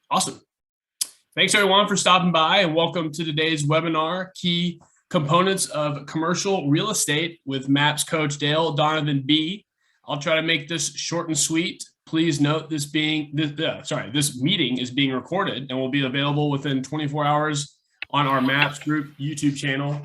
Awesome. Thanks everyone for stopping by and welcome to today's webinar, Key Components of Commercial Real Estate with MAPS coach Dale Donovan B. I'll try to make this short and sweet. Please note this meeting is being recorded and will be available within 24 hours on our MAPS group YouTube channel.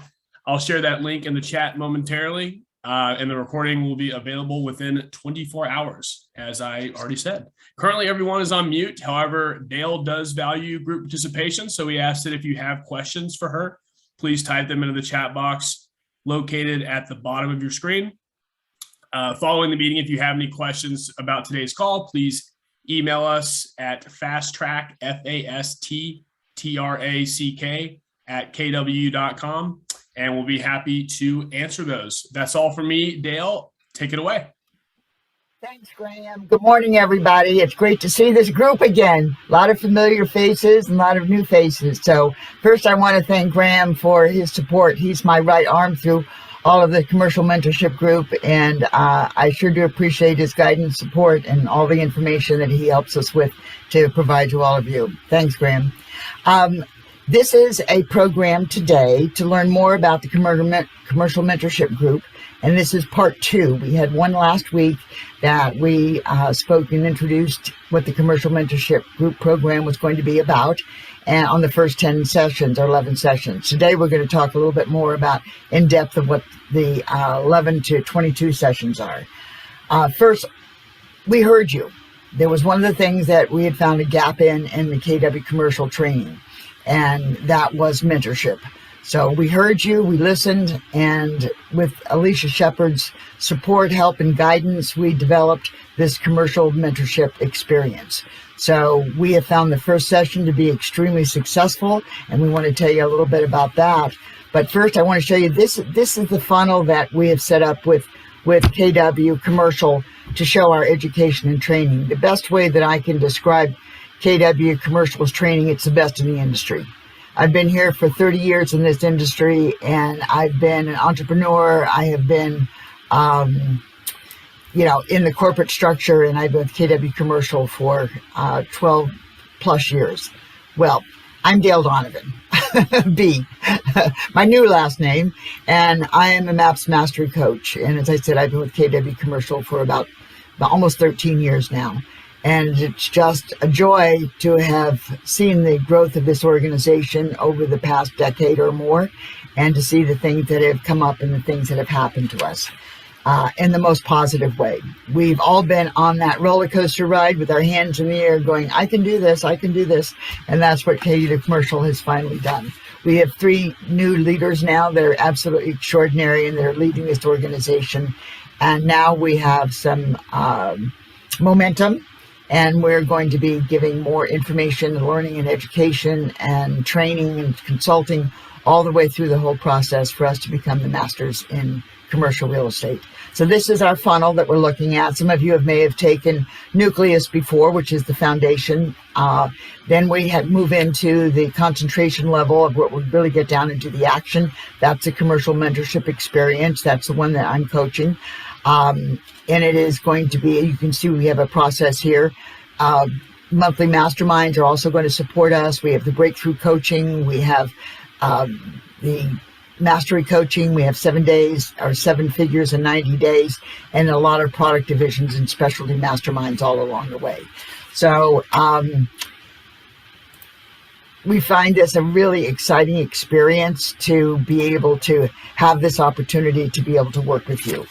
I'll share that link in the chat momentarily, and the recording will be available within 24 hours, as I already said. Currently, everyone is on mute. However, Dale does value group participation, so we ask that if you have questions for her, please type them into the chat box located at the bottom of your screen. Following the meeting, if you have any questions about today's call, please email us at fasttrack, FASTTRACK @kw.com, and we'll be happy to answer those. That's all for me. Dale, take it away. Thanks, Graham. Good morning, everybody. It's great to see this group again. A lot of familiar faces and a lot of new faces. So first, I want to thank Graham for his support. He's my right arm through all of the commercial mentorship group, and I sure do appreciate his guidance, support, and all the information that he helps us with to provide to all of you. Thanks, Graham. This is a program today to learn more about the commercial mentorship group, and this is part 2. We had one last week that we spoke and introduced what the commercial mentorship group program was going to be about, and on the first 10 sessions or 11 sessions. Today we're going to talk a little bit more about in depth of what the 11 to 22 sessions are. First, we heard you. There was one of the things that we had found a gap in the KW commercial training, and that was mentorship. So we heard you, we listened, and with Alicia Shepard's support, help, and guidance, we developed this commercial mentorship experience. So we have found the first session to be extremely successful, and we want to tell you a little bit about that. But first, I want to show you this is the funnel that we have set up with KW Commercial to show our education and training. The best way that I can describe KW Commercial's training, it's the best in the industry. I've been here for 30 years in this industry, and I've been an entrepreneur. I have been, in the corporate structure, and I've been with KW Commercial for 12 plus years. Well, I'm Dale Donovan, B, my new last name, and I am a MAPS Mastery Coach. And as I said, I've been with KW Commercial for about almost 13 years now. And it's just a joy to have seen the growth of this organization over the past decade or more, and to see the things that have come up and the things that have happened to us in the most positive way. We've all been on that roller coaster ride with our hands in the air going, I can do this, I can do this. And that's what KW Commercial has finally done. We have 3 new leaders now that are absolutely extraordinary, and they're leading this organization. And now we have some momentum. And we're going to be giving more information, learning and education and training and consulting all the way through the whole process for us to become the masters in commercial real estate. So this is our funnel that we're looking at. Some of you may have taken Nucleus before, which is the foundation. Then we move into the concentration level of what we really get down into the action. That's a commercial mentorship experience. That's the one that I'm coaching. And it is going to be, you can see we have a process here. Monthly masterminds are also going to support us. We have the breakthrough coaching. We have the mastery coaching. We have 7 days or 7 figures in 90 days, and a lot of product divisions and specialty masterminds all along the way. So we find this a really exciting experience to be able to have this opportunity to be able to work with you.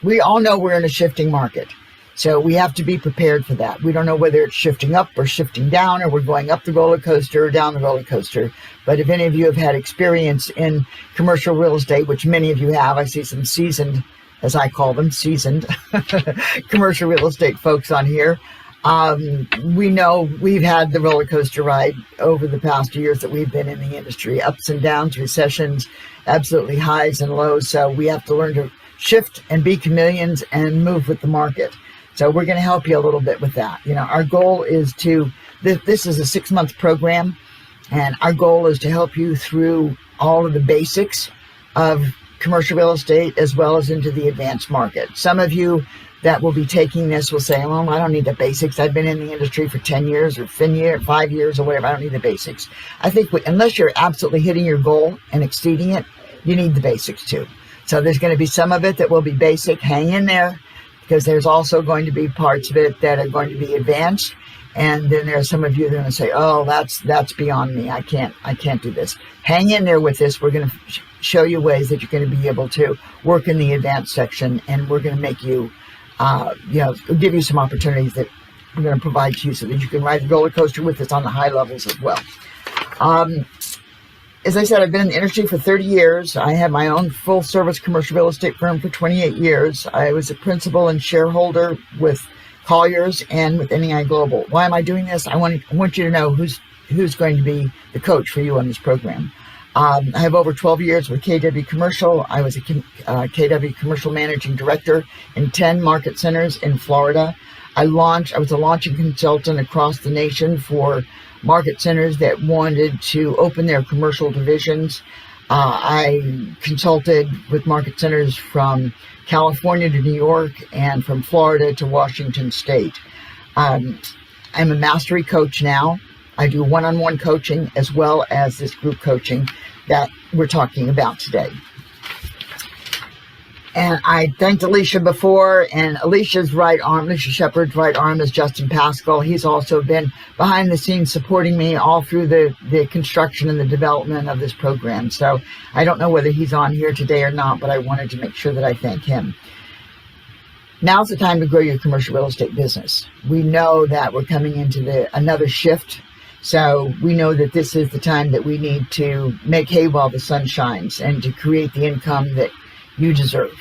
We all know we're in a shifting market, so we have to be prepared for that. We don't know whether it's shifting up or shifting down, or we're going up the roller coaster or down the roller coaster. But if any of you have had experience in commercial real estate, which many of you have, I see some seasoned, as I call them, seasoned commercial real estate folks on here. We know we've had the roller coaster ride over the past years that we've been in the industry, ups and downs, recessions, absolutely highs and lows. So we have to learn to shift and be chameleons and move with the market. So we're going to help you a little bit with that. Our goal is this is a 6-month program, and our goal is to help you through all of the basics of commercial real estate as well as into the advanced market. Some of you that will be taking this will say, well, I don't need the basics. I've been in the industry for 10 years or 5 years or whatever. I don't need the basics. I think unless you're absolutely hitting your goal and exceeding it, you need the basics too. So there's going to be some of it that will be basic. Hang in there, because there's also going to be parts of it that are going to be advanced. And then there are some of you that are going to say, oh, that's beyond me. I can't do this. Hang in there with this. We're going to show you ways that you're going to be able to work in the advanced section, and we're going to make you, give you some opportunities that we're going to provide to you so that you can ride the roller coaster with us on the high levels as well. As I said, I've been in the industry for 30 years. I have my own full-service commercial real estate firm for 28 years. I was a principal and shareholder with Colliers and with NEI Global. Why am I doing this? I want you to know who's going to be the coach for you on this program. I have over 12 years with KW Commercial. I was a KW Commercial Managing Director in 10 market centers in Florida. I was a launching consultant across the nation for market centers that wanted to open their commercial divisions. I consulted with market centers from California to New York and from Florida to Washington State. I'm a mastery coach now. I do one-on-one coaching as well as this group coaching that we're talking about today. And I thanked Alicia before, and Alicia Shepard's right arm is Justin Pascal. He's also been behind the scenes supporting me all through the construction and the development of this program. So I don't know whether he's on here today or not, but I wanted to make sure that I thank him. Now's the time to grow your commercial real estate business. We know that we're coming into another shift. So we know that this is the time that we need to make hay while the sun shines and to create the income that you deserve.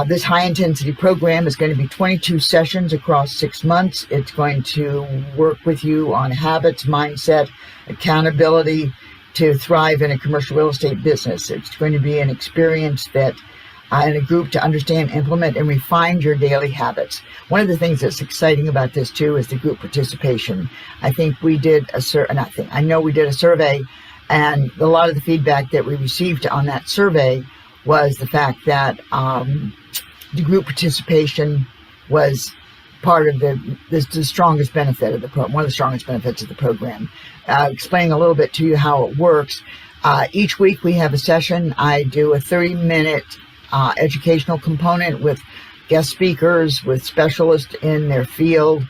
This high-intensity program is going to be 22 sessions across 6 months. It's going to work with you on habits, mindset, accountability to thrive in a commercial real estate business. It's going to be an experience that in a group to understand, implement, and refine your daily habits. One of the things that's exciting about this too is the group participation. I know we did a survey, and a lot of the feedback that we received on that survey was the fact that the group participation was part of the strongest benefit of the program, one of the strongest benefits of the program. Explaining a little bit to you how it works. Each week we have a session. I do a 30-minute educational component with guest speakers, with specialists in their field,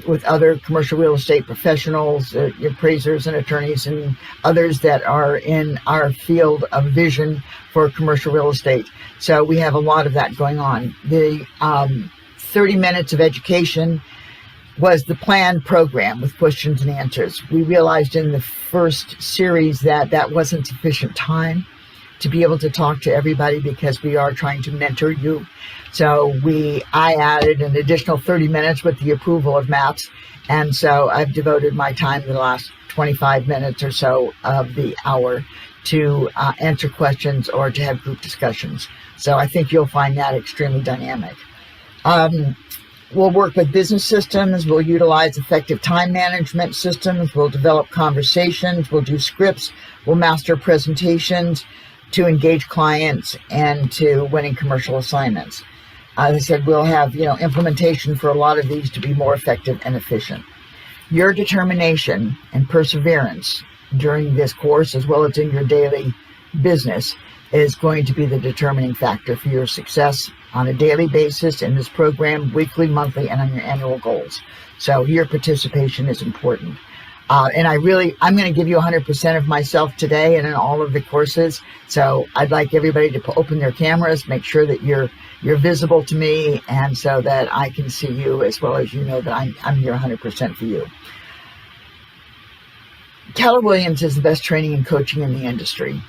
with other commercial real estate professionals, appraisers and attorneys and others that are in our field of vision for commercial real estate. So we have a lot of that going on. The 30 minutes of education was the planned program with questions and answers. We realized in the first series that wasn't sufficient time to be able to talk to everybody because we are trying to mentor you. So I added an additional 30 minutes with the approval of MAPS. And so I've devoted my time the last 25 minutes or so of the hour to answer questions or to have group discussions. So I think you'll find that extremely dynamic. We'll work with business systems. We'll utilize effective time management systems. We'll develop conversations. We'll do scripts. We'll master presentations to engage clients and to winning commercial assignments. As I said, we'll have implementation for a lot of these to be more effective and efficient. Your determination and perseverance during this course, as well as in your daily business, is going to be the determining factor for your success on a daily basis in this program, weekly, monthly, and on your annual goals. So your participation is important. And I'm going to give you 100% of myself today and in all of the courses. So I'd like everybody to open their cameras, make sure that you're visible to me, and so that I can see you as well as you know that I'm here 100% for you. Keller Williams is the best training and coaching in the industry.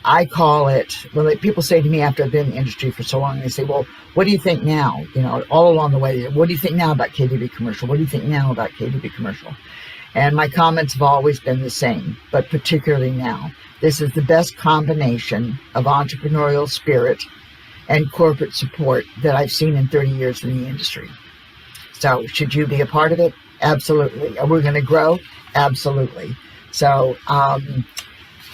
I call it, when people say to me after I've been in the industry for so long, they say, well, what do you think now? All along the way, what do you think now about KW Commercial? What do you think now about KW Commercial? And my comments have always been the same, but particularly now. This is the best combination of entrepreneurial spirit and corporate support that I've seen in 30 years in the industry. So should you be a part of it? Absolutely. Are we going to grow? Absolutely. So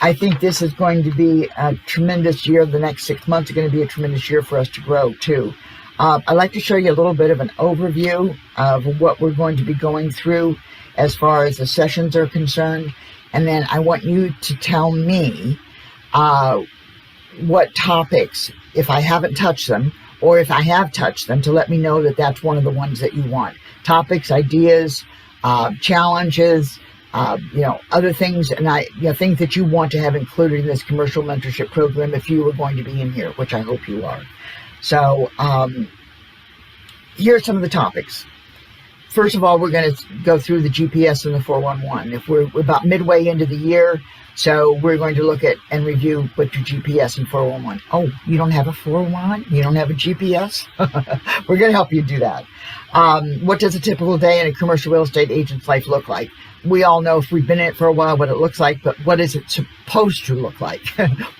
I think this is going to be a tremendous year. The next 6 months are going to be a tremendous year for us to grow too. I'd like to show you a little bit of an overview of what we're going to be going through as far as the sessions are concerned. And then I want you to tell me what topics, if I haven't touched them, or if I have touched them, to let me know that that's one of the ones that you want. Topics, ideas, challenges, other things, and things that you want to have included in this commercial mentorship program if you were going to be in here, which I hope you are. So here are some of the topics. First of all, we're going to go through the GPS and the 411. If we're about midway into the year, so we're going to look at and review what your GPS and 411. Oh, you don't have a 411? You don't have a GPS? We're going to help you do that. What does a typical day in a commercial real estate agent's life look like? We all know, if we've been in it for a while, what it looks like, but what is it supposed to look like?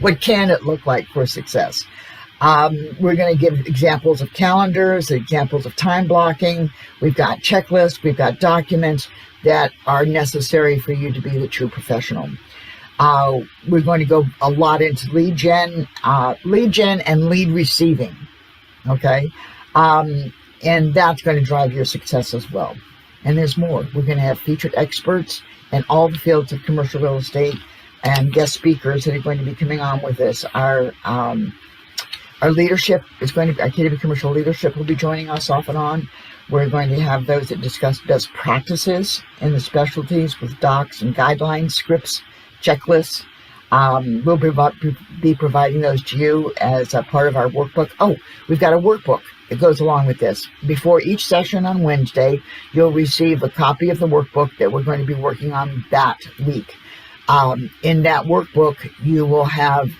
What can it look like for success? We're going to give examples of calendars, examples of time blocking. We've got checklists, we've got documents that are necessary for you to be the true professional. We're going to go a lot into lead gen and lead receiving. Okay. And that's going to drive your success as well. And there's more. We're going to have featured experts in all the fields of commercial real estate and guest speakers that are going to be coming on with us. Our leadership is going to be, our KW Commercial Leadership will be joining us off and on. We're going to have those that discuss best practices in the specialties with docs and guidelines, scripts, checklists. We'll be providing those to you as a part of our workbook. Oh, we've got a workbook that goes along with this. Before each session on Wednesday, you'll receive a copy of the workbook that we're going to be working on that week. In that workbook, you will have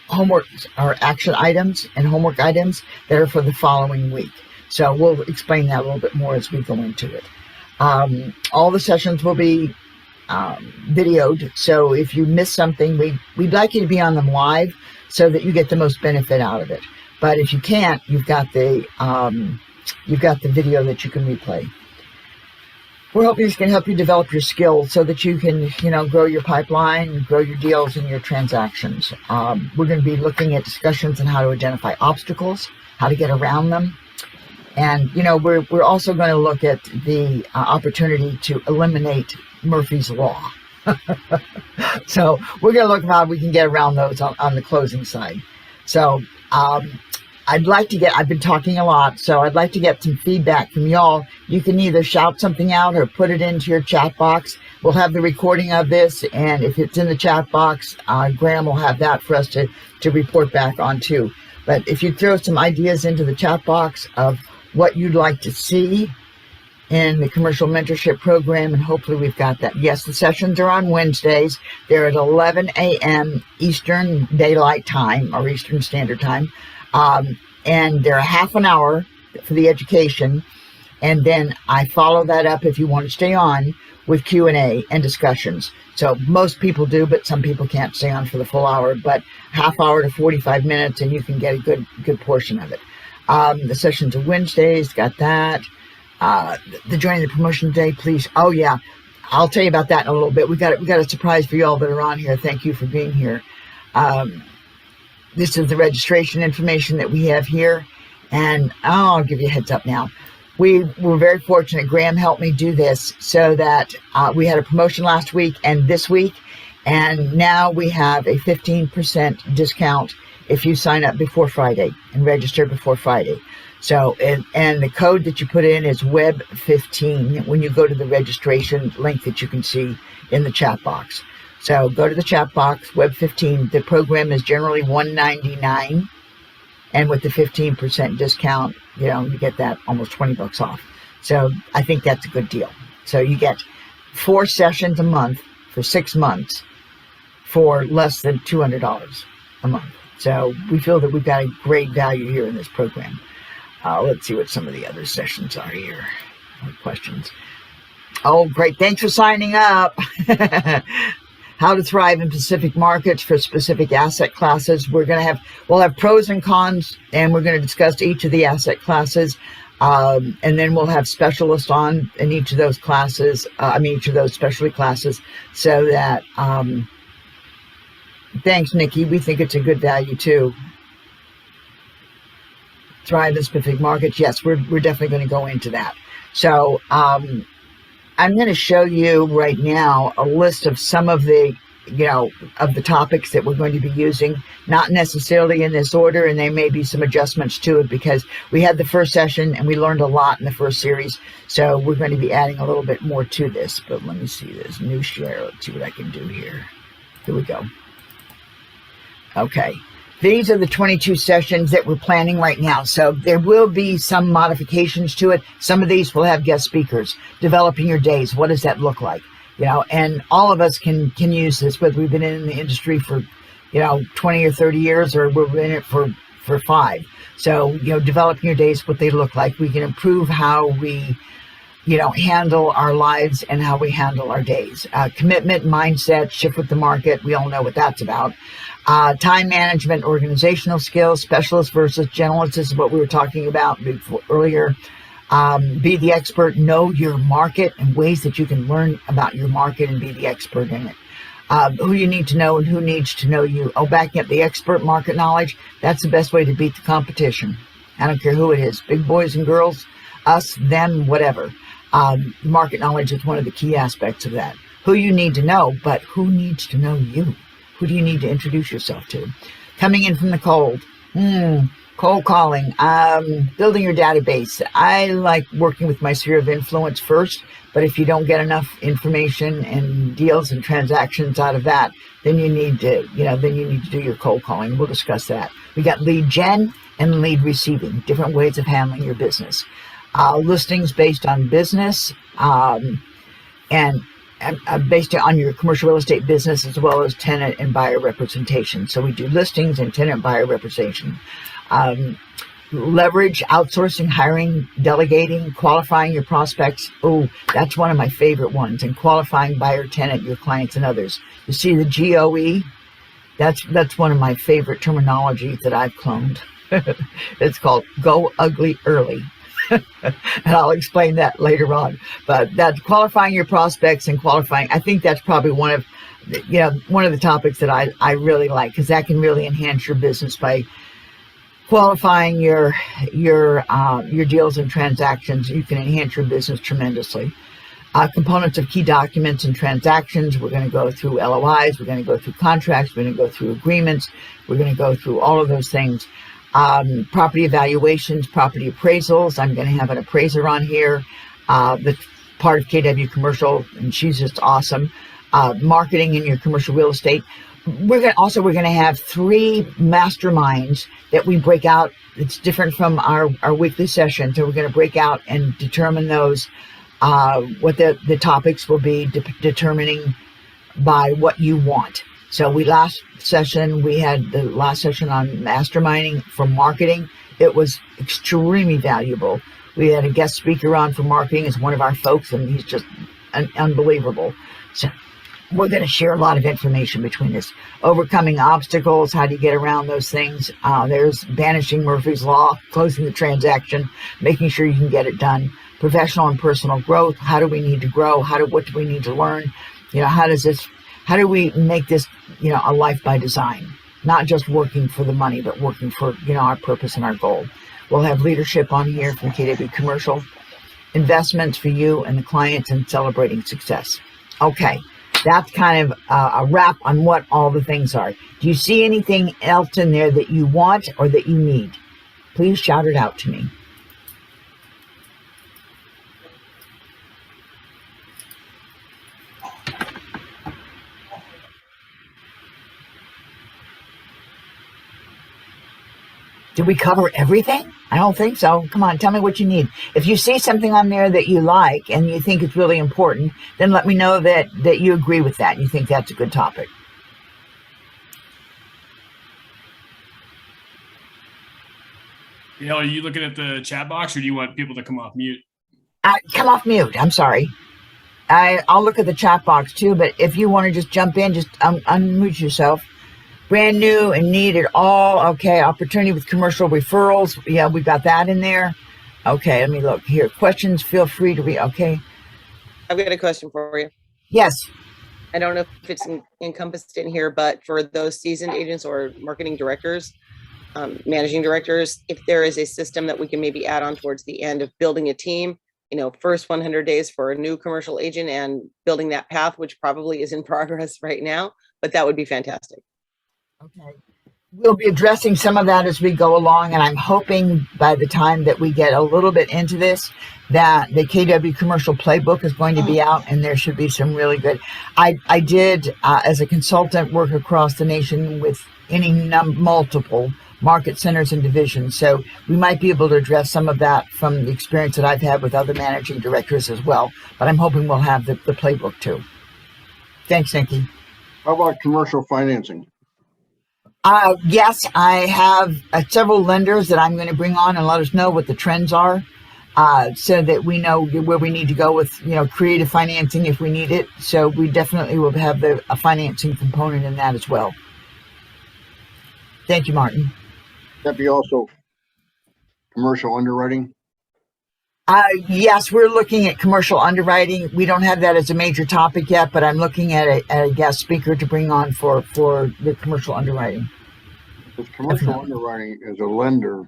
homework or action items and homework items that are for the following week. So we'll explain that a little bit more as we go into it. All the sessions will be videoed. So if you miss something, we'd like you to be on them live so that you get the most benefit out of it. But if you can't, you've got the video that you can replay. We're hoping this can help you develop your skills so that you can, grow your pipeline, grow your deals and your transactions. We're going to be looking at discussions on how to identify obstacles, how to get around them. And, we're also going to look at the opportunity to eliminate Murphy's Law. So we're going to look at how we can get around those on the closing side. So I've been talking a lot, so I'd like to get some feedback from y'all. You can either shout something out or put it into your chat box. We'll have the recording of this, and if it's in the chat box, Graham will have that for us to report back on too. But if you throw some ideas into the chat box of what you'd like to see in the commercial mentorship program, and hopefully we've got that. Yes, the sessions are on Wednesdays. They're at 11 a.m. Eastern Daylight Time, or Eastern Standard Time. And they're a half an hour for the education. And then I follow that up, if you want to stay on, with Q&A and discussions. So most people do, but some people can't stay on for the full hour, but half hour to 45 minutes, and you can get a good portion of it. The sessions are Wednesdays, got that. The joining the promotion day, please. Oh yeah, I'll tell you about that in a little bit. We got a surprise for you all that are on here. Thank you for being here. This is the registration information that we have here, and I'll give you a heads up now. We were very fortunate. Graham helped me do this so that we had a promotion last week and this week, and now we have a 15% discount if you sign up before Friday and register before Friday. So, and the code that you put in is WEB15 when you go to the registration link that you can see in the chat box. So go to the chat box, WEB15. The program is generally $199, and with the 15% discount, you get that almost $20 off. So I think that's a good deal. So you get 4 sessions a month for 6 months for less than $200 a month. So we feel that we've got a great value here in this program. Let's see what some of the other sessions are here. More questions. Oh, great. Thanks for signing up. How to thrive in specific markets for specific asset classes. We'll have pros and cons, and we're going to discuss each of the asset classes. And then we'll have specialists on in each of those classes, each of those specialty classes, so that Thanks, Nikki. We think it's a good value too. Thrive in specific markets. Yes, we're definitely going to go into that. So I'm going to show you right now a list of some of the, of the topics that we're going to be using, not necessarily in this order, and there may be some adjustments to it because we had the first session and we learned a lot in the first series. So we're going to be adding a little bit more to this, but let me see this new share. Let's see what I can do here. Here we go. Okay. These are the 22 sessions that we're planning right now. So there will be some modifications to it. Some of these will have guest speakers. Developing your days. What does that look like? And all of us can use this, whether we've been in the industry for, 20 or 30 years or we've been in it for 5. So, developing your days, what they look like. We can improve how we, handle our lives and how we handle our days. Commitment, mindset, shift with the market. We all know what that's about. Time management, organizational skills, specialist versus generalist. This is what we were talking about earlier. Be the expert, know your market and ways that you can learn about your market and be the expert in it. Who you need to know and who needs to know you. Backing up the expert market knowledge. That's the best way to beat the competition. I don't care who it is, big boys and girls, us, them, whatever. Market knowledge is one of the key aspects of that. Who you need to know, but who needs to know you? Who do you need to introduce yourself to? Coming in from the cold. Cold calling. Building your database. I like working with my sphere of influence first, but if you don't get enough information and deals and transactions out of that, then you need to, do your cold calling. We'll discuss that. We got lead gen and lead receiving, different ways of handling your business. Listings based on business, and based on your commercial real estate business, as well as tenant and buyer representation. So we do listings and tenant buyer representation. Leverage, outsourcing, hiring, delegating, qualifying your prospects. Oh, that's one of my favorite ones. And qualifying buyer, tenant, your clients and others. You see the GOE? That's one of my favorite terminology that I've cloned. It's called Go Ugly Early. And I'll explain that later on. But that's qualifying your prospects and qualifying. I think that's probably one of the topics that I really like, because that can really enhance your business by qualifying your deals and transactions. You can enhance your business tremendously. Components of key documents and transactions. We're going to go through LOIs. We're going to go through contracts. We're going to go through agreements. We're going to go through all of those things. Property evaluations, property appraisals. I'm going to have an appraiser on here, that's part of KW Commercial, and she's just awesome. Marketing in your commercial real estate. We're going to have 3 masterminds that we break out. It's different from our weekly session. So we're going to break out and determine those, what the topics will be, determining by what you want. So we had the last session on masterminding for marketing. It was extremely valuable. We had a guest speaker on for marketing as one of our folks, and he's just unbelievable. So we're going to share a lot of information between us. Overcoming obstacles, how do you get around those things? There's banishing Murphy's Law, closing the transaction, making sure you can get it done. Professional and personal growth, how do we need to grow? What do we need to learn? How do we make this, a life by design? Not just working for the money, but working for, our purpose and our goal. We'll have leadership on here from KW Commercial. Investments for you and the clients, and celebrating success. Okay, that's kind of a wrap on what all the things are. Do you see anything else in there that you want or that you need? Please shout it out to me. Did we cover everything? I don't think so. Come on, tell me what you need. If you see something on there that you like and you think it's really important, then let me know that you agree with that and you think that's a good topic. Are you looking at the chat box, or do you want people to come off mute? Come off mute. I'm sorry. I'll look at the chat box too, but if you want to just jump in, just unmute yourself. Brand new and need it all. Okay, opportunity with commercial referrals. Yeah, we got that in there. Okay, let me look here. Questions, feel free to read. Okay. I've got a question for you. Yes. I don't know if it's encompassed in here, but for those seasoned agents or marketing directors, managing directors, if there is a system that we can maybe add on towards the end of building a team, first 100 days for a new commercial agent and building that path, which probably is in progress right now, but that would be fantastic. Okay. We'll be addressing some of that as we go along, and I'm hoping by the time that we get a little bit into this, that the KW commercial playbook is going to be out, and there should be some really good. I did, as a consultant, work across the nation with multiple market centers and divisions, so we might be able to address some of that from the experience that I've had with other managing directors as well, but I'm hoping we'll have the playbook too. Thanks, Nikki. How about commercial financing? Yes, I have several lenders that I'm going to bring on and let us know what the trends are, so that we know where we need to go with, creative financing if we need it. So we definitely will have a financing component in that as well. Thank you, Martin. That'd be also commercial underwriting. Yes, we're looking at commercial underwriting. We don't have that as a major topic yet, but I'm looking at a guest speaker to bring on for the commercial underwriting. With commercial underwriting, as a lender,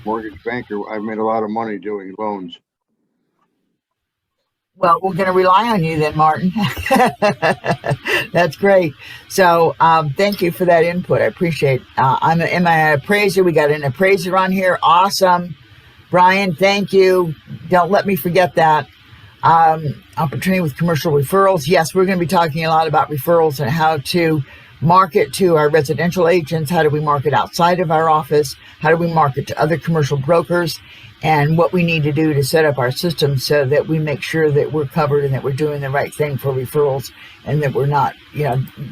mortgage banker, I've made a lot of money doing loans. Well, we're going to rely on you then, Martin. That's great. So thank you for that input. I appreciate it. I'm an appraiser. We got an appraiser on here. Awesome. Brian, thank you. Don't let me forget that. Opportunity with commercial referrals. Yes, we're going to be talking a lot about referrals and how to market to our residential agents. How do we market outside of our office? How do we market to other commercial brokers? And what we need to do to set up our system so that we make sure that we're covered and that we're doing the right thing for referrals and that we're not,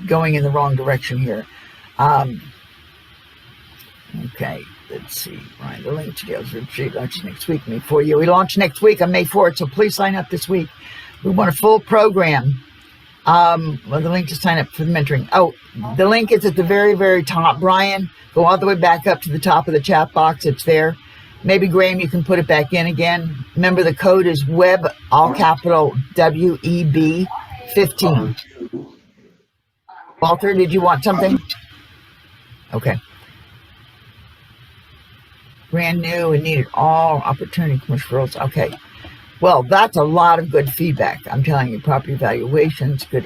going in the wrong direction here. Okay. Let's see, Brian, the link to the retreat launches next week, May 4th. Yeah, we launch next week on May 4th, so please sign up this week. We want a full program. The link to sign up for the mentoring. Oh, the link is at the very, very top. Brian, go all the way back up to the top of the chat box. It's there. Maybe, Graham, you can put it back in again. Remember, the code is WEB, all capital WEB 15. Walter, did you want something? Okay. Brand new and needed all opportunity commercial referrals. Okay. Well, that's a lot of good feedback. I'm telling you, property valuations, good.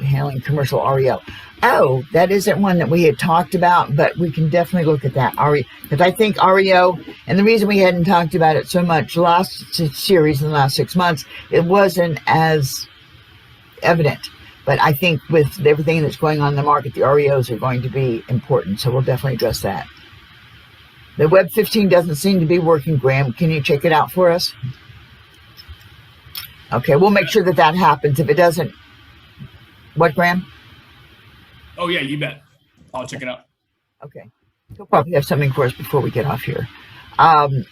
Handling commercial REO. Oh, that isn't one that we had talked about, but we can definitely look at that. Because I think REO, and the reason we hadn't talked about it so much last series in the last 6 months, it wasn't as evident. But I think with everything that's going on in the market, the REOs are going to be important. So we'll definitely address that. The Web 15 doesn't seem to be working, Graham. Can you check it out for us? Okay, we'll make sure that happens. If it doesn't, what, Graham? Oh, yeah, you bet. I'll check it out. Okay. He'll probably have something for us before we get off here. And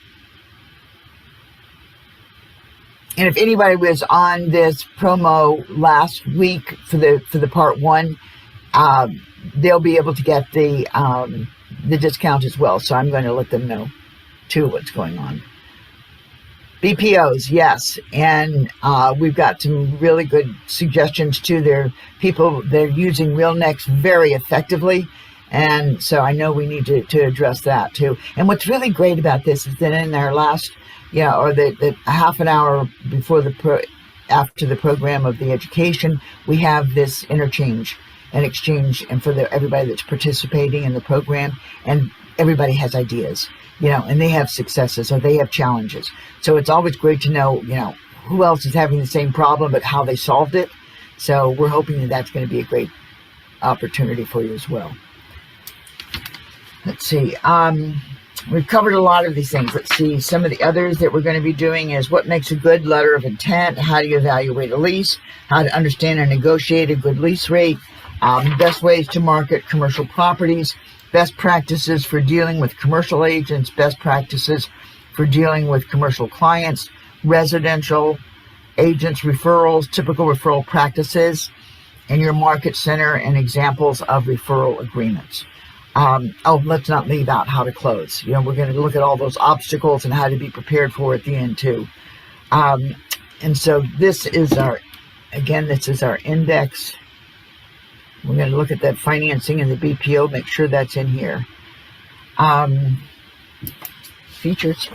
if anybody was on this promo last week for the part 1, they'll be able to get the discount as well. So I'm going to let them know too what's going on. BPOs, yes, and we've got some really good suggestions too. They're using RealNext very effectively, and so I know we need to address that too. And what's really great about this is that in our last, or the half an hour before after the program of the education, we have this interchange and exchange, and for everybody that's participating in the program, and everybody has ideas, and they have successes or they have challenges. So it's always great to know, who else is having the same problem, but how they solved it. So we're hoping that that's going to be a great opportunity for you as well. Let's see. We've covered a lot of these things. Let's see. Some of the others that we're going to be doing is what makes a good letter of intent, how do you evaluate a lease, how to understand and negotiate a good lease rate, best ways to market commercial properties, best practices for dealing with commercial agents, best practices for dealing with commercial clients, residential agents, referrals, typical referral practices, and your market center and examples of referral agreements. Let's not leave out how to close. We're going to look at all those obstacles and how to be prepared for at the end too. And so this is our Again, this is our index. We're going to look at that financing and the BPO, make sure that's in here. Features.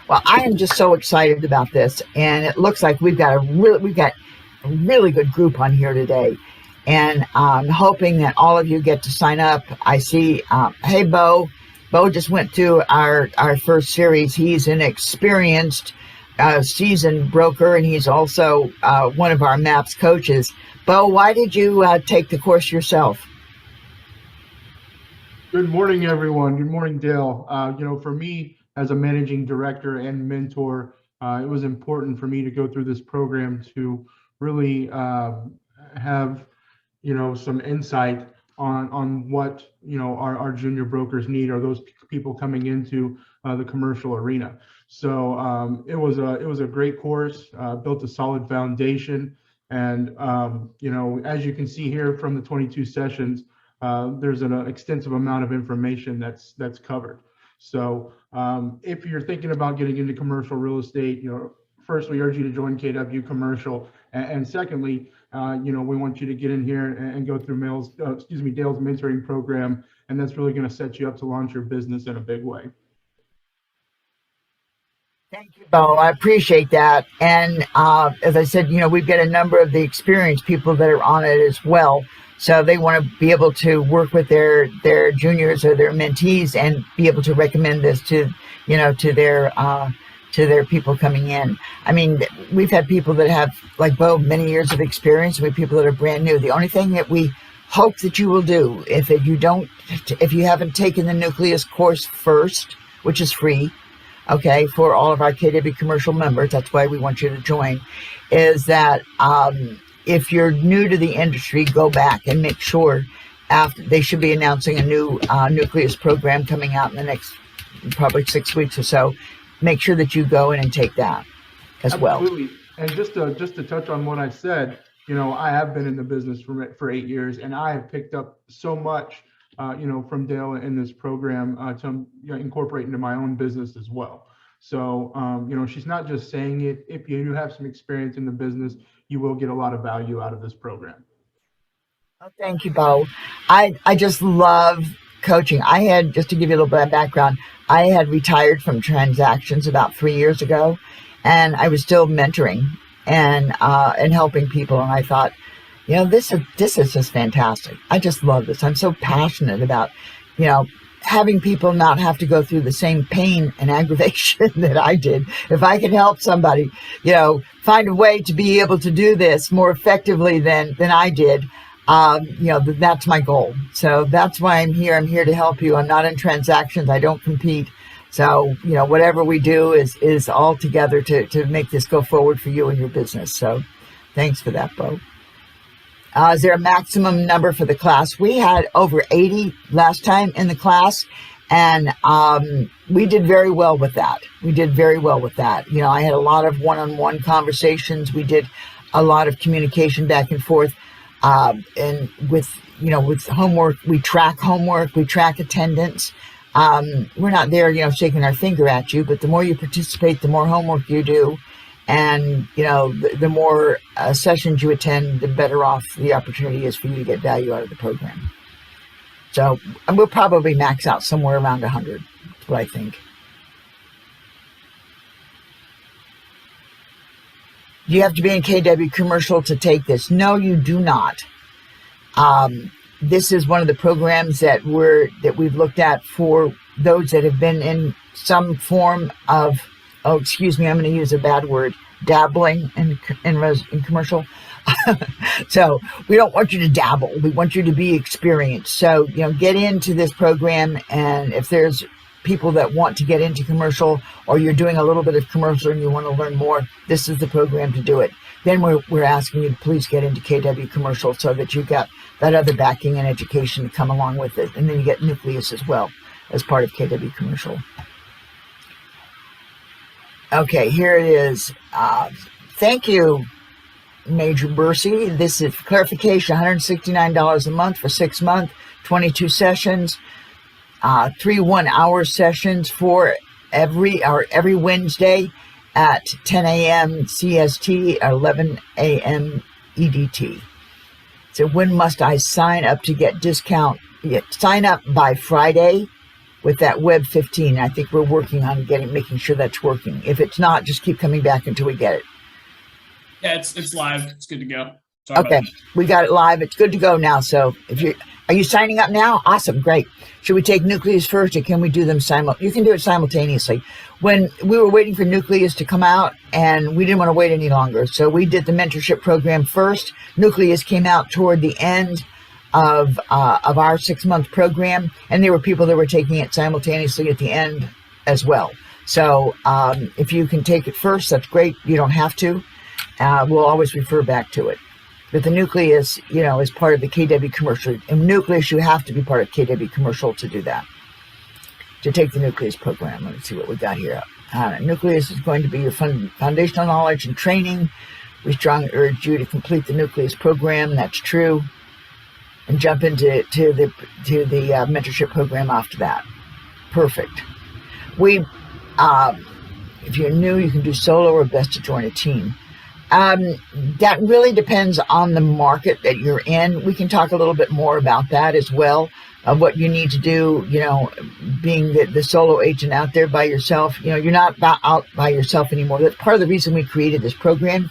Well, I am just so excited about this, and it looks like we've got a really good group on here today, and I'm hoping that all of you get to sign up. I see, hey, Bo just went through our first series. He's an experienced, seasoned broker, and he's also one of our MAPS coaches. Bo, why did you take the course yourself? Good morning, everyone. Good morning, Dale. For me, as a managing director and mentor, it was important for me to go through this program to really have, some insight on what, our junior brokers need, or those people coming into the commercial arena. So it was a great course, built a solid foundation. And, as you can see here from the 22 sessions, there's an extensive amount of information that's covered. So if you're thinking about getting into commercial real estate, first we urge you to join KW Commercial, and secondly, we want you to get in here and go through Dale's mentoring program, and that's really going to set you up to launch your business in a big way. Thank you, Bo. I appreciate that. And as I said, we've got a number of the experienced people that are on it as well. So they want to be able to work with their juniors or their mentees and be able to recommend this to their people coming in. I mean, we've had people that have, like Bo, many years of experience. We have people that are brand new. The only thing that we hope that you will do, if you haven't taken the Nucleus course first, which is free, okay, for all of our KW Commercial members, that's why we want you to join, is that if you're new to the industry, go back and make sure they should be announcing a new Nucleus program coming out in the next probably 6 weeks or so. Make sure that you go in and take that as well. Absolutely. And just to touch on what I said, I have been in the business for 8 years, and I have picked up so much, from Dale in this program to incorporate into my own business as well. So, she's not just saying it. If you do have some experience in the business, you will get a lot of value out of this program. Oh, thank you, Bo. I just love coaching. I had, just to give you a little bit of background, I had retired from transactions about 3 years ago, and I was still mentoring and helping people. And I thought, this is just fantastic. I just love this. I'm so passionate about, having people not have to go through the same pain and aggravation that I did. If I can help somebody, find a way to be able to do this more effectively than I did, that's my goal. So that's why I'm here. I'm here to help you. I'm not in transactions. I don't compete. So, whatever we do is all together to make this go forward for you and your business. So thanks for that, Bo. Is there a maximum number for the class? We had over 80 last time in the class, and we did very well with that. I had a lot of one-on-one conversations. We did a lot of communication back and forth. And with homework, we track attendance. We're not there, shaking our finger at you, but the more you participate, the more homework you do. And, the more sessions you attend, the better off the opportunity is for you to get value out of the program. So we'll probably max out somewhere around 100. That's what I think. Do you have to be in KW Commercial to take this? No, you do not. This is one of the programs that we've looked at for those that have been in some form of, I'm going to use a bad word, dabbling in commercial. So we don't want you to dabble. We want you to be experienced. So, get into this program, and if there's people that want to get into commercial, or you're doing a little bit of commercial and you want to learn more, this is the program to do it. Then we're asking you to please get into KW Commercial so that you've got that other backing and education to come along with it. And then you get Nucleus as well as part of KW Commercial. Okay, here it is. Thank you, Major Bursey. This is clarification, $169 a month for 6 months, 22 sessions, 3 1-hour sessions for every Wednesday. at 10 a.m. CST, 11 a.m. EDT. So when must I sign up to get discount? Sign up by Friday with that Web 15. I think we're working on making sure that's working. If it's not, just keep coming back until we get it. Yeah, it's live. It's good to go. Sorry Okay, we got it live. It's good to go now. So are you signing up now? Awesome, great. Should we take Nucleus first, or can we do them You can do it simultaneously. When we were waiting for Nucleus to come out, and we didn't want to wait any longer, so we did the mentorship program first. Nucleus came out toward the end of our 6-month program, and there were people that were taking it simultaneously at the end as well. So if you can take it first, that's great. You don't have to. We'll always refer back to it. But the Nucleus, is part of the KW commercial. And Nucleus, you have to be part of KW commercial to do that. To take the Nucleus program. Let's see what we got here. Nucleus is going to be your foundational knowledge and training. We strongly urge you to complete the Nucleus program. That's true. And jump into the mentorship program after that. Perfect. If you're new, you can do solo or best to join a team. That really depends on the market that you're in. We can talk a little bit more about that as well, of what you need to do, being the solo agent out there by yourself. You're not out by yourself anymore. That's part of the reason we created this program,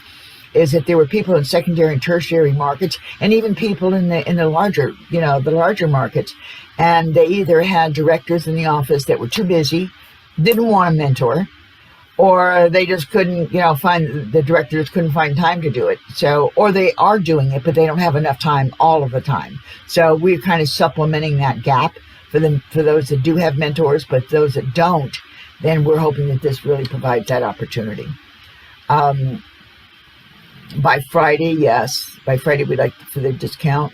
is that there were people in secondary and tertiary markets, and even people in the larger markets, and they either had directors in the office that were too busy, didn't want a mentor, or they just couldn't, the directors couldn't find time to do it. So, or they are doing it, but they don't have enough time all of the time. So we're kind of supplementing that gap for those that do have mentors, but those that don't, then we're hoping that this really provides that opportunity. By Friday, yes. By Friday, we'd like for the discount.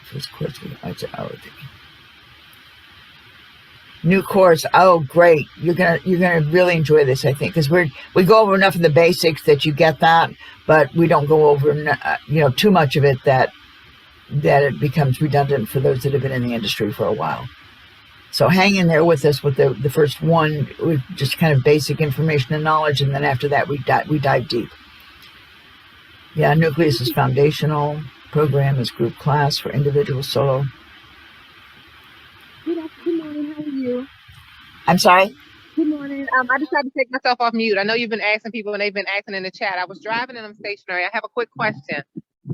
First course, new course. Oh, great! You're gonna really enjoy this, I think, because we go over enough of the basics that you get that, but we don't go over too much of it that it becomes redundant for those that have been in the industry for a while. So hang in there with us with the first one, with just kind of basic information and knowledge, and then after that we dive deep. Yeah, Nucleus is foundational. Program is group class for individual solo. Good morning. How are you? I'm sorry? Good morning. I decided to take myself off mute. I know you've been asking people, and they've been asking in the chat. I was driving and I'm stationary. I have a quick question.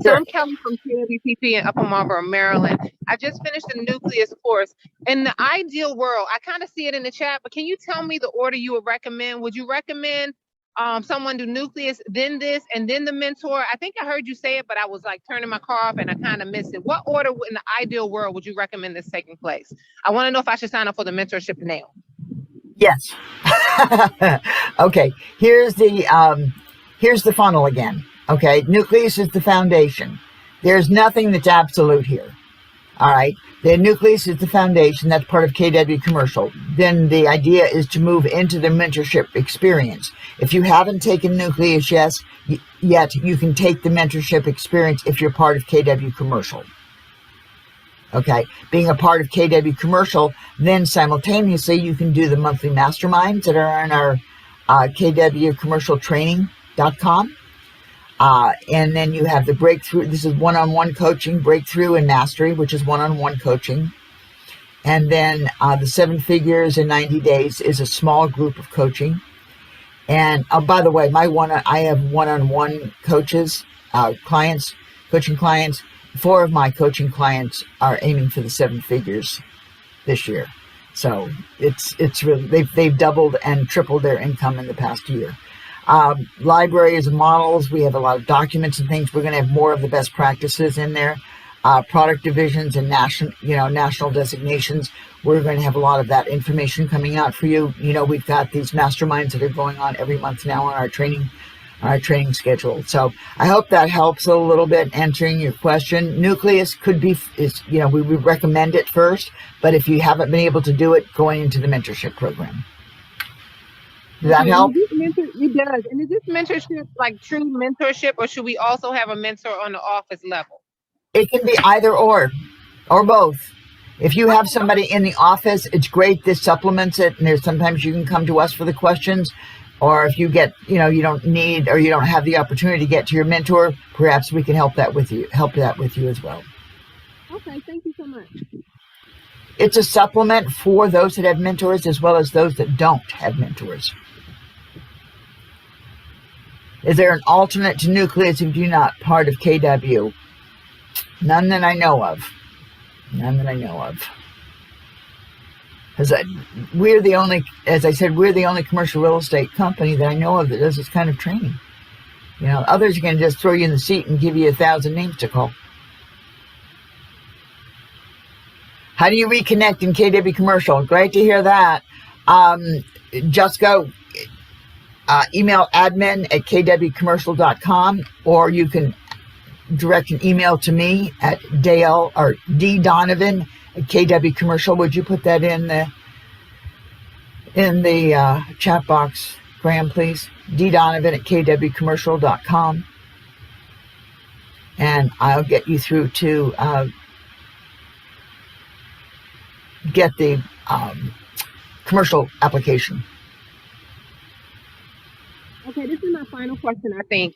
So I'm Kelly from KWPP in Upper Marlboro, Maryland. I just finished the Nucleus course. In the ideal world, I kind of see it in the chat, but can you tell me the order you would recommend? Would you recommend someone do Nucleus, then this, and then the mentor? I think I heard you say it, but I was like turning my car off and I kind of missed it. What order in the ideal world would you recommend this taking place? I want to know if I should sign up for the mentorship now. Yes. Okay. Here's the funnel again. Okay. Nucleus is the foundation. There's nothing that's absolute here. All right. The Nucleus is the foundation. That's part of KW commercial. Then the idea is to move into the mentorship experience. If you haven't taken Nucleus yet, you can take the mentorship experience if you're part of KW commercial. Okay. Being a part of KW commercial, then simultaneously you can do the monthly masterminds that are on our kwcommercialtraining.com. And then you have the breakthrough. This is one-on-one coaching, breakthrough and mastery, which is one-on-one coaching. And then the 7 figures in 90 days is a small group of coaching. And by the way, I have one-on-one coaches, coaching clients. 4 of my coaching clients are aiming for the 7 figures this year. So it's really, they've doubled and tripled their income in the past year. Libraries and models. We have a lot of documents and things. We're going to have more of the best practices in there. Product divisions and national designations. We're going to have a lot of that information coming out for you. We've got these masterminds that are going on every month now on our training schedule. So I hope that helps a little bit answering your question. Nucleus we would recommend it first, but if you haven't been able to do it, going into the mentorship program. Does that help? It does. And is this mentorship like true mentorship, or should we also have a mentor on the office level? It can be either or both. If you have somebody in the office, it's great. This supplements it. And there's sometimes you can come to us for the questions. Or if you get, you don't need or you don't have the opportunity to get to your mentor, perhaps we can help that with you as well. Okay, thank you so much. It's a supplement for those that have mentors as well as those that don't have mentors. Is there an alternate to Nucleus if you're not part of KW? None that I know of. Because we're the only, as I said, we're the only commercial real estate company that I know of that does this kind of training. Others are going to just throw you in the seat and give you 1,000 names to call. How do you reconnect in KW Commercial? Great to hear that. Just go email admin@kwcommercial.com, or you can direct an email to me at Dale or D Donovan at KW Commercial. Would you put that in the chat box, Graham, please? D Donovan at kwcommercial.com, and I'll get you through to get the commercial application. Okay, this is my final question, I think.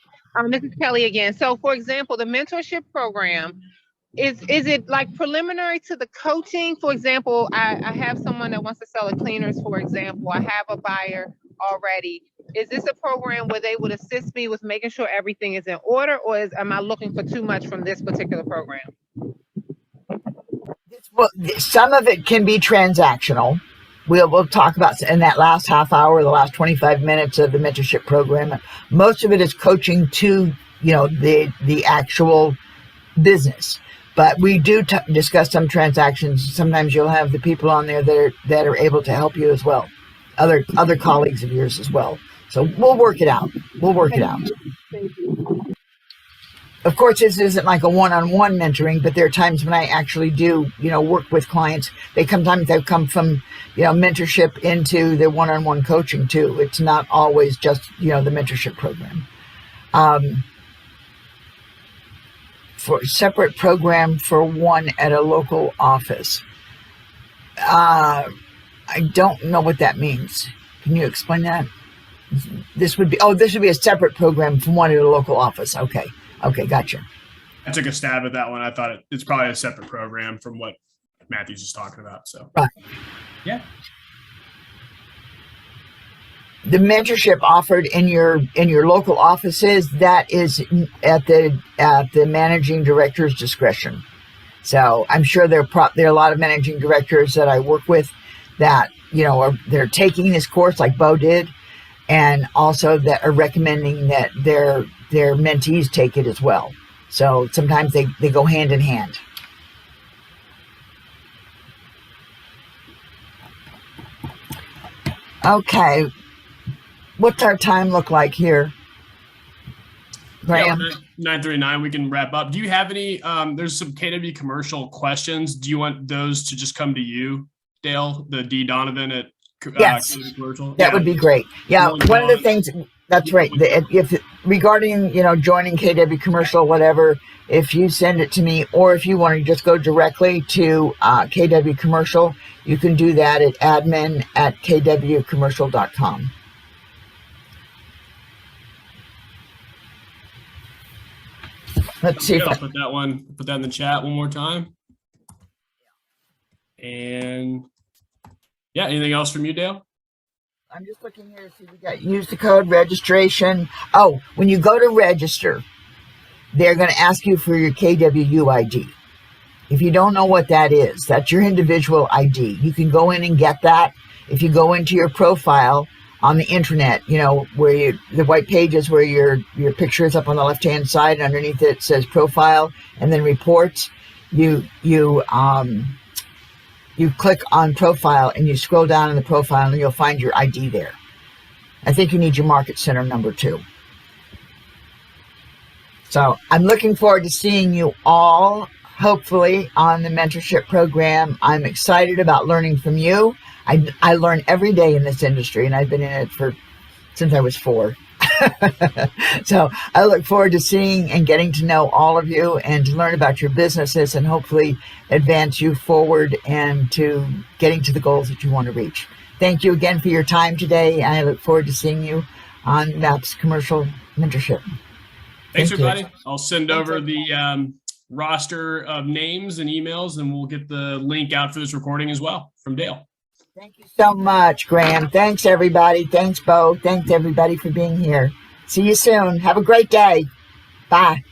This is Kelly again. So, for example, the mentorship program, is it like preliminary to the coaching? For example, I have someone that wants to sell a cleaners, for example. I have a buyer already. Is this a program where they would assist me with making sure everything is in order, or am I looking for too much from this particular program? Well, some of it can be transactional. We'll talk about in that last half hour, the last 25 minutes of the mentorship program. Most of it is coaching to, the actual business. But we do discuss some transactions. Sometimes you'll have the people on there that are able to help you as well. Other colleagues of yours as well. So we'll work it out. Thank you. Of course, this isn't like a one-on-one mentoring, but there are times when I actually do, work with clients. Sometimes they come from, mentorship into the one-on-one coaching too. It's not always just, the mentorship program. For a separate program for one at a local office. I don't know what that means. Can you explain that? This would be a separate program from one at a local office. Okay, gotcha. I took a stab at that one. I thought it's probably a separate program from what Matthew's just talking about. So, right. Yeah. The mentorship offered in your local offices, that is at the managing director's discretion. So I'm sure there are a lot of managing directors that I work with that they're taking this course like Bo did, and also that are recommending that their mentees take it as well. So sometimes they go hand in hand. Okay. What's our time look like here, Graham? Yeah, 9:39. We can wrap up. Do you have any? There's some KW Commercial questions. Do you want those to just come to you, Dale? The D Donovan at yes, KW Commercial. That would be great. Yeah, one of the things. That's right. If regarding joining KW Commercial, whatever, if you send it to me, or if you want to just go directly to KW Commercial, you can do that at admin@kwcommercial.com. Let's see if I'll put that in the chat one more time. And yeah, anything else from you, Dale? I'm just looking here to see we got use the code registration. Oh, when you go to register, they're going to ask you for your KWU ID. If you don't know what that is, that's your individual ID. You can go in and get that. If you go into your profile on the internet, where the white pages where your picture is up on the left-hand side, and underneath it says profile and then reports, you click on profile and you scroll down in the profile and you'll find your ID there. I think you need your market center number too. So I'm looking forward to seeing you all, hopefully, on the mentorship program. I'm excited about learning from you. I learn every day in this industry, and I've been in it since I was 4. So I look forward to seeing and getting to know all of you and to learn about your businesses and hopefully advance you forward and to getting to the goals that you want to reach. Thank you again for your time today. I look forward to seeing you on MAP's Commercial Mentorship. Thanks, Thank you. everybody. I'll send Thanks, over the roster of names and emails, and we'll get the link out for this recording as well from Dale. Thank you so much, Graham. Thanks, everybody. Thanks, Bo. Thanks, everybody, for being here. See you soon. Have a great day. Bye.